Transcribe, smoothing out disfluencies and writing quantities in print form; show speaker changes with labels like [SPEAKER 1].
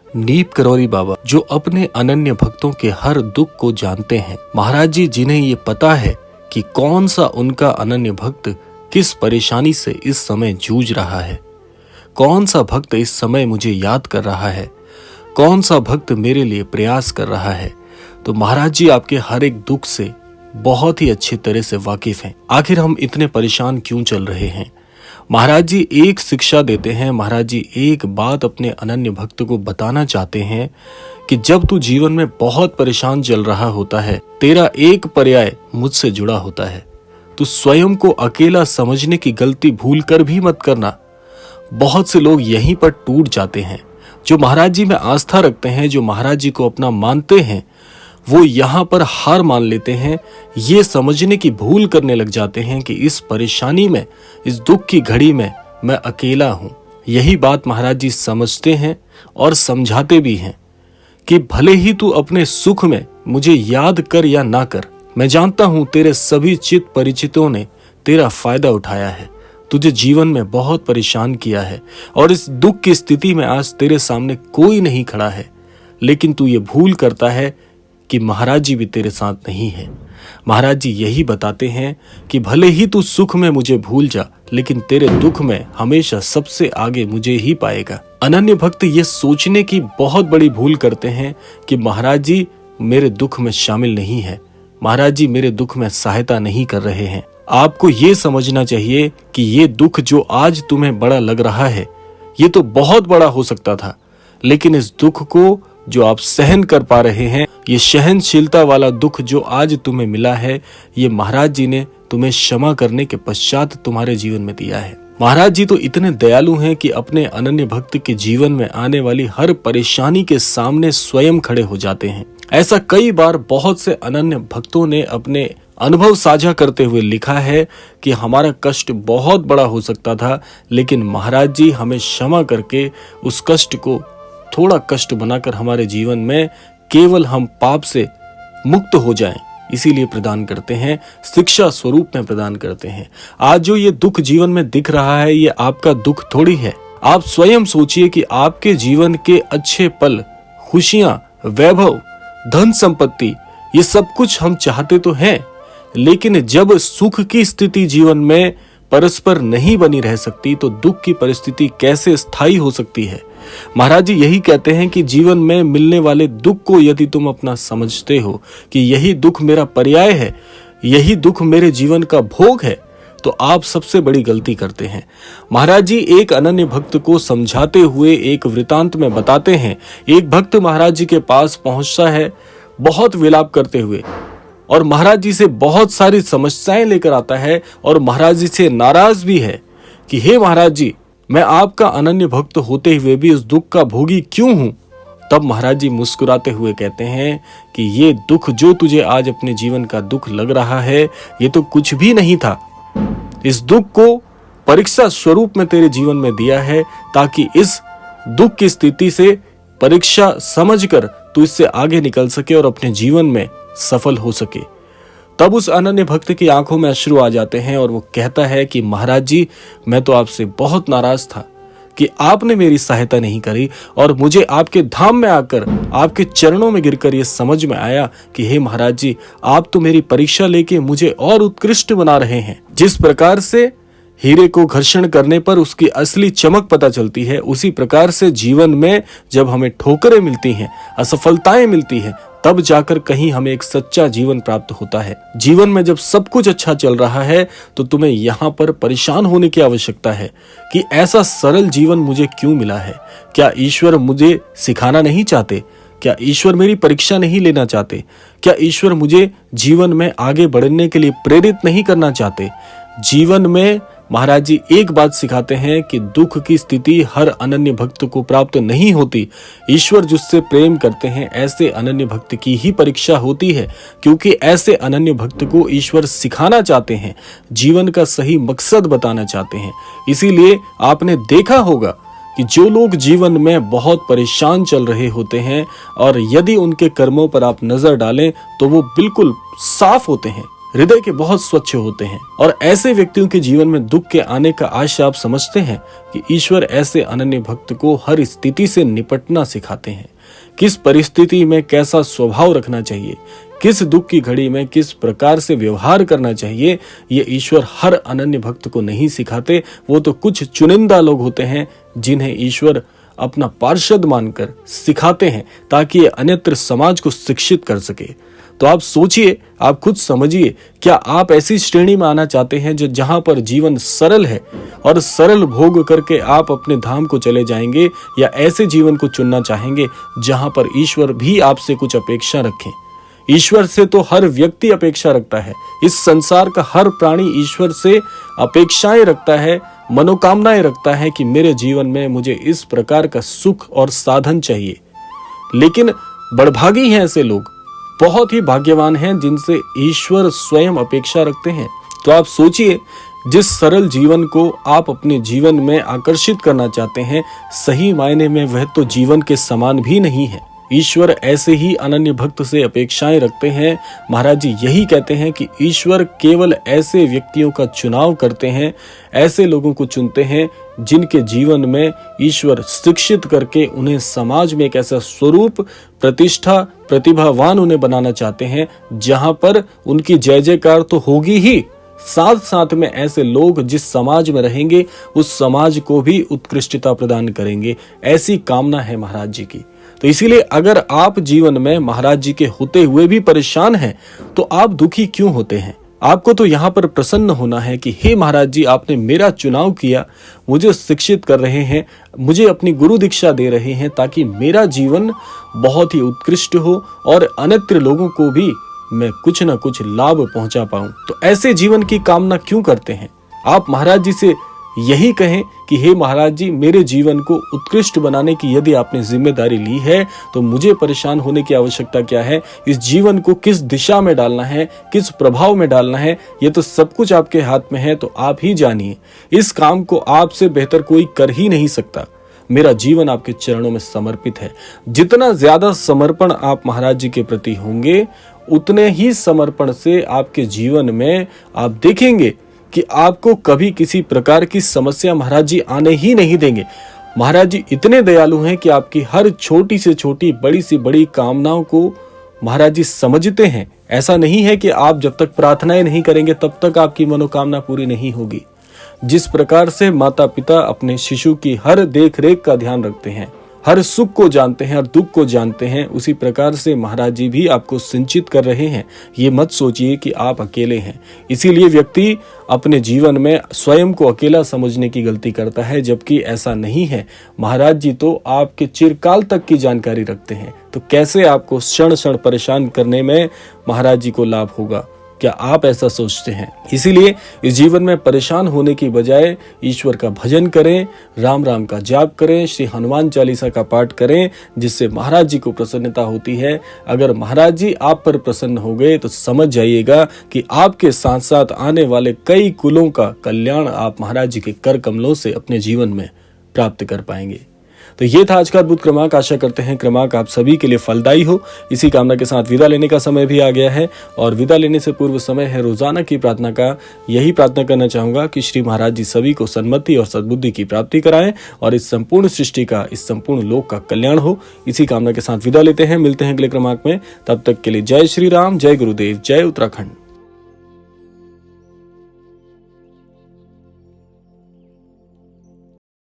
[SPEAKER 1] नीप करौरी बाबा जो अपने अनन्य भक्तों के हर दुख को जानते हैं। महाराज जी जिन्हें ये पता है कि कौन सा उनका अनन्य भक्त किस परेशानी से इस समय जूझ रहा है, कौन सा भक्त इस समय मुझे याद कर रहा है, कौन सा भक्त मेरे लिए प्रयास कर रहा है। तो महाराज जी आपके हर एक दुख से बहुत ही अच्छी तरह से वाकिफ हैं। आखिर हम इतने परेशान क्यों चल रहे हैं? महाराज जी एक शिक्षा देते हैं। महाराज जी एक बात अपने अनन्य भक्त को बताना चाहते हैं कि जब तू जीवन में बहुत परेशान चल रहा होता है, तेरा एक पर्याय मुझसे जुड़ा होता है। तू स्वयं को अकेला समझने की गलती भूल कर भी मत करना। बहुत से लोग यहीं पर टूट जाते हैं। जो महाराज जी में आस्था रखते हैं, जो महाराज जी को अपना मानते हैं, वो यहाँ पर हार मान लेते हैं। ये समझने की भूल करने लग जाते हैं कि इस परेशानी में, इस दुख की घड़ी में मैं अकेला हूँ। यही बात महाराज जी समझते हैं और समझाते भी हैं कि भले ही तू अपने सुख में मुझे याद कर या ना कर, मैं जानता हूँ तेरे सभी चित परिचितों ने तेरा फायदा उठाया है, तुझे जीवन में बहुत परेशान किया है और इस दुख की स्थिति में आज तेरे सामने कोई नहीं खड़ा है। लेकिन तू ये भूल करता है कि महाराज जी भी तेरे साथ नहीं है। महाराज जी यही बताते हैं कि भले ही तू सुख में मुझे भूल जा, लेकिन तेरे दुख में हमेशा सबसे आगे मुझे ही पाएगा। अनन्य भक्त ये सोचने की बहुत बड़ी भूल करते हैं कि महाराज जी मेरे दुख में शामिल नहीं है, महाराज जी मेरे दुख में सहायता नहीं कर रहे हैं। आपको ये समझना चाहिए कि ये दुख जो आज तुम्हें बड़ा लग रहा है, ये तो बहुत बड़ा हो सकता था, लेकिन इस दुख को जो आप सहन कर पा रहे हैं, ये सहनशीलता वाला दुख जो आज तुम्हें मिला है, ये महाराज जी ने तुम्हें क्षमा करने के पश्चात तुम्हारे जीवन में दिया है। महाराज जी तो इतने दयालु हैं कि अपने अनन्य भक्त के जीवन में आने वाली हर परेशानी के सामने स्वयं खड़े हो जाते हैं। ऐसा कई बार बहुत से अनन्य भक्तों ने अपने अनुभव साझा करते हुए लिखा है कि हमारा कष्ट बहुत बड़ा हो सकता था, लेकिन महाराज जी हमें क्षमा करके उस कष्ट को थोड़ा कष्ट बनाकर हमारे जीवन में केवल हम पाप से मुक्त हो जाएं, इसीलिए प्रदान करते हैं, शिक्षा स्वरूप में प्रदान करते हैं। आज जो ये दुख जीवन में दिख रहा है, ये आपका दुख थोड़ी है। आप स्वयं सोचिए कि आपके जीवन के अच्छे पल, खुशियां, वैभव, धन संपत्ति, ये सब कुछ हम चाहते तो हैं, लेकिन जब सुख की स्थिति जीवन में परस्पर नहीं बनी रह सकती, तो दुख की परिस्थिति कैसे स्थायी हो सकती है? महाराज जी यही कहते हैं कि जीवन में मिलने वाले दुख को यदि तुम अपना समझते हो कि यही दुख मेरा पर्याय है, यही दुख मेरे जीवन का भोग है, तो आप सबसे बड़ी गलती करते हैं। महाराज जी एक अनन्य भक्त को समझाते हुए एक वृतांत में बताते हैं। एक भक्त महाराज जी के पास पहुंचता है बहुत विलाप करते हुए, और महाराज जी से बहुत सारी समस्याएं लेकर आता है और महाराज जी से नाराज भी है कि हे महाराज जी, मैं आपका अनन्य भक्त होते हुए भी इस दुख का भोगी क्यों हूं? तब महाराज जी मुस्कुराते हुए कहते हैं कि ये दुख जो तुझे आज अपने जीवन का दुख लग रहा है, ये तो कुछ भी नहीं था। इस दुख को परीक्षा स्वरूप में तेरे जीवन में दिया है, ताकि इस दुख की स्थिति से परीक्षा समझकर तू इससे आगे निकल सके और अपने जीवन में सफल हो सके। तब उस अनन्य भक्त की आंखों में अश्रु आ जाते हैं और वो कहता है कि महाराज जी, मैं तो आपसे बहुत नाराज था कि आपने मेरी सहायता नहीं करी, और मुझे आपके धाम में आकर आपके चरणों में गिरकर ये समझ में आया कि हे महाराज जी, आप तो मेरी परीक्षा लेके मुझे और उत्कृष्ट बना रहे हैं। जिस प्रकार से हीरे को घर्षण करने पर उसकी असली चमक पता चलती है, उसी प्रकार से जीवन में जब हमें ठोकरें मिलती हैं, असफलताएं मिलती हैं, तब जाकर कहीं हमें एक सच्चा जीवन प्राप्त होता है। जीवन में जब सब कुछ अच्छा चल रहा है, तो तुम्हें यहाँ पर परेशान होने की आवश्यकता है कि ऐसा सरल जीवन मुझे क्यों मिला है। क्या ईश्वर मुझे सिखाना नहीं चाहते? क्या ईश्वर मेरी परीक्षा नहीं लेना चाहते? क्या ईश्वर मुझे जीवन में आगे बढ़ने के लिए प्रेरित नहीं करना चाहते? जीवन में महाराज जी एक बात सिखाते हैं कि दुख की स्थिति हर अनन्य भक्त को प्राप्त नहीं होती। ईश्वर जिससे प्रेम करते हैं, ऐसे अनन्य भक्त की ही परीक्षा होती है, क्योंकि ऐसे अनन्य भक्त को ईश्वर सिखाना चाहते हैं, जीवन का सही मकसद बताना चाहते हैं। इसीलिए आपने देखा होगा कि जो लोग जीवन में बहुत परेशान चल रहे होते हैं, और यदि उनके कर्मों पर आप नजर डालें तो वो बिल्कुल साफ होते हैं, हृदय के बहुत स्वच्छ होते हैं। और ऐसे व्यक्तियों के जीवन में दुख के आने का आशय आप समझते हैं कि ईश्वर ऐसे अनन्य भक्त को हर स्थिति से निपटना सिखाते हैं। किस परिस्थिति में कैसा स्वभाव रखना चाहिए, किस दुख की घड़ी में किस प्रकार से व्यवहार करना चाहिए, ये ईश्वर हर अनन्य भक्त को नहीं सिखाते। वो तो कुछ चुनिंदा लोग होते हैं जिन्हें ईश्वर अपना पार्षद मानकर सिखाते हैं ताकि ये अन्यत्र समाज को शिक्षित कर सके। तो आप सोचिए, आप खुद समझिए, क्या आप ऐसी श्रेणी में आना चाहते हैं जो जहां पर जीवन सरल है और सरल भोग करके आप अपने धाम को चले जाएंगे, या ऐसे जीवन को चुनना चाहेंगे जहां पर ईश्वर भी आपसे कुछ अपेक्षा रखें? ईश्वर से तो हर व्यक्ति अपेक्षा रखता है। इस संसार का हर प्राणी ईश्वर से अपेक्षाएं रखता है, मनोकामनाएं रखता है कि मेरे जीवन में मुझे इस प्रकार का सुख और साधन चाहिए। लेकिन बड़भागी हैं ऐसे लोग, बहुत ही भाग्यवान हैं जिनसे ईश्वर स्वयं अपेक्षा रखते हैं। तो आप सोचिए, जिस सरल जीवन को आप अपने जीवन में आकर्षित करना चाहते हैं, सही मायने में वह तो जीवन के समान भी नहीं है। ईश्वर ऐसे ही अनन्य भक्त से अपेक्षाएं रखते हैं। महाराज जी यही कहते हैं कि ईश्वर केवल ऐसे व्यक्तियों का चुनाव करते हैं, ऐसे लोगों को चुनते हैं जिनके जीवन में ईश्वर शिक्षित करके उन्हें समाज में एक ऐसा स्वरूप, प्रतिष्ठा, प्रतिभावान उन्हें बनाना चाहते हैं जहां पर उनकी जय जयकार तो होगी ही, साथ साथ में ऐसे लोग जिस समाज में रहेंगे उस समाज को भी उत्कृष्टता प्रदान करेंगे। ऐसी कामना है महाराज जी की। तो इसीलिए अगर आप जीवन में महाराज जी के होते हुए भी परेशान हैं, तो आप दुखी क्यों होते हैं? आपको तो यहाँ पर प्रसन्न होना है कि हे महाराज जी, आपने मेरा चुनाव किया, मुझे शिक्षित कर रहे हैं, मुझे अपनी गुरु दीक्षा दे रहे हैं ताकि मेरा जीवन बहुत ही उत्कृष्ट हो और अन्यत्र लोगों को भी मैं कुछ न कुछ लाभ पहुंचा पाऊं। तो ऐसे जीवन की कामना क्यों करते हैं? आप महाराज जी से यही कहें कि हे महाराज जी, मेरे जीवन को उत्कृष्ट बनाने की यदि आपने जिम्मेदारी ली है तो मुझे परेशान होने की आवश्यकता क्या है? इस जीवन को किस दिशा में डालना है, किस प्रभाव में डालना है, ये तो सब कुछ आपके हाथ में है। तो आप ही जानिए, इस काम को आपसे बेहतर कोई कर ही नहीं सकता। मेरा जीवन आपके चरणों में समर्पित है। जितना ज्यादा समर्पण आप महाराज जी के प्रति होंगे, उतने ही समर्पण से आपके जीवन में आप देखेंगे कि आपको कभी किसी प्रकार की समस्या महाराज जी आने ही नहीं देंगे। महाराज जी इतने दयालु हैं कि आपकी हर छोटी से छोटी, बड़ी से बड़ी कामनाओं को महाराज जी समझते हैं। ऐसा नहीं है कि आप जब तक प्रार्थनाएं नहीं करेंगे तब तक आपकी मनोकामना पूरी नहीं होगी। जिस प्रकार से माता पिता अपने शिशु की हर देख रेख का ध्यान रखते हैं, हर सुख को जानते हैं और दुख को जानते हैं, उसी प्रकार से महाराज जी भी आपको सिंचित कर रहे हैं। ये मत सोचिए कि आप अकेले हैं। इसीलिए व्यक्ति अपने जीवन में स्वयं को अकेला समझने की गलती करता है, जबकि ऐसा नहीं है। महाराज जी तो आपके चिरकाल तक की जानकारी रखते हैं। तो कैसे आपको क्षण क्षण परेशान करने में महाराज जी को लाभ होगा? क्या आप ऐसा सोचते हैं? इसीलिए इस जीवन में परेशान होने की बजाय ईश्वर का भजन करें, राम राम का जाप करें, श्री हनुमान चालीसा का पाठ करें, जिससे महाराज जी को प्रसन्नता होती है। अगर महाराज जी आप पर प्रसन्न हो गए तो समझ जाइएगा कि आपके साथ साथ आने वाले कई कुलों का कल्याण आप महाराज जी के कर कमलों से अपने जीवन में प्राप्त कर पाएंगे। तो ये था आज का अद्भुत क्रमांक। आशा करते हैं क्रमांक आप सभी के लिए फलदायी हो। इसी कामना के साथ विदा लेने का समय भी आ गया है और विदा लेने से पूर्व समय है रोजाना की प्रार्थना का। यही प्रार्थना करना चाहूंगा कि श्री महाराज जी सभी को सन्मति और सद्बुद्धि की प्राप्ति कराएं और इस संपूर्ण सृष्टि का, इस संपूर्ण लोक का कल्याण हो। इसी कामना के साथ विदा लेते हैं। मिलते हैं अगले क्रमांक में। तब तक के लिए जय श्री राम, जय गुरुदेव, जय उत्तराखंड।